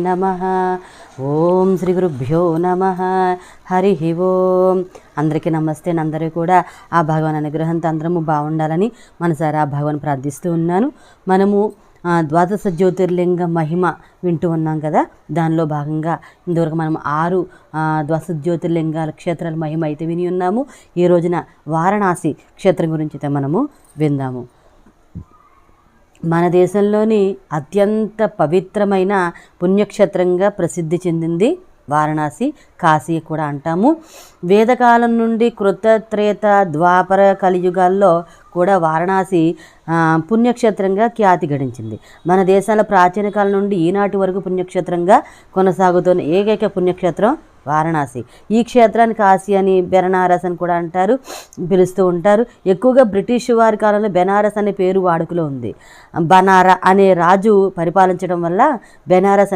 నమః. ఓం శ్రీ గురుభ్యో నమః. హరి ఓం. అందరికీ నమస్తే. అందరూ కూడా ఆ భగవాన్ అనుగ్రహంతో అందరము బాగుండాలని మనసారా ఆ భగవాన్ ప్రార్థిస్తూ ఉన్నాను. మనము ద్వాదశ జ్యోతిర్లింగ మహిమ వింటూ ఉన్నాం కదా. దానిలో భాగంగా ఇంతవరకు మనం 6 ద్వాదశ జ్యోతిర్లింగాల క్షేత్రాల మహిమ అయితే విని ఉన్నాము. ఈ రోజున వారణాసి క్షేత్రం గురించి అయితే మనము విందాము. మన దేశంలోని అత్యంత పవిత్రమైన పుణ్యక్షేత్రంగా ప్రసిద్ధి చెందింది వారణాసి. కాశీ కూడా అంటాము. వేదకాలం నుండి కృత, త్రేత, ద్వాపర, కలియుగాల్లో కూడా వారణాసి పుణ్యక్షేత్రంగా ఖ్యాతి గడించింది. మన దేశాల ప్రాచీన కాలం నుండి ఈనాటి వరకు పుణ్యక్షేత్రంగా కొనసాగుతున్న ఏకైక పుణ్యక్షేత్రం వారణాసి. ఈ క్షేత్రాన్ని కాశీ అని, బెనారస్ అని కూడా అంటారు, పిలుస్తూ ఉంటారు. ఎక్కువగా బ్రిటిష్ వారి కాలంలో బెనారస్ అనే పేరు వాడుకలో ఉంది. బనారా అనే రాజు పరిపాలించడం వల్ల బెనారస్ అనే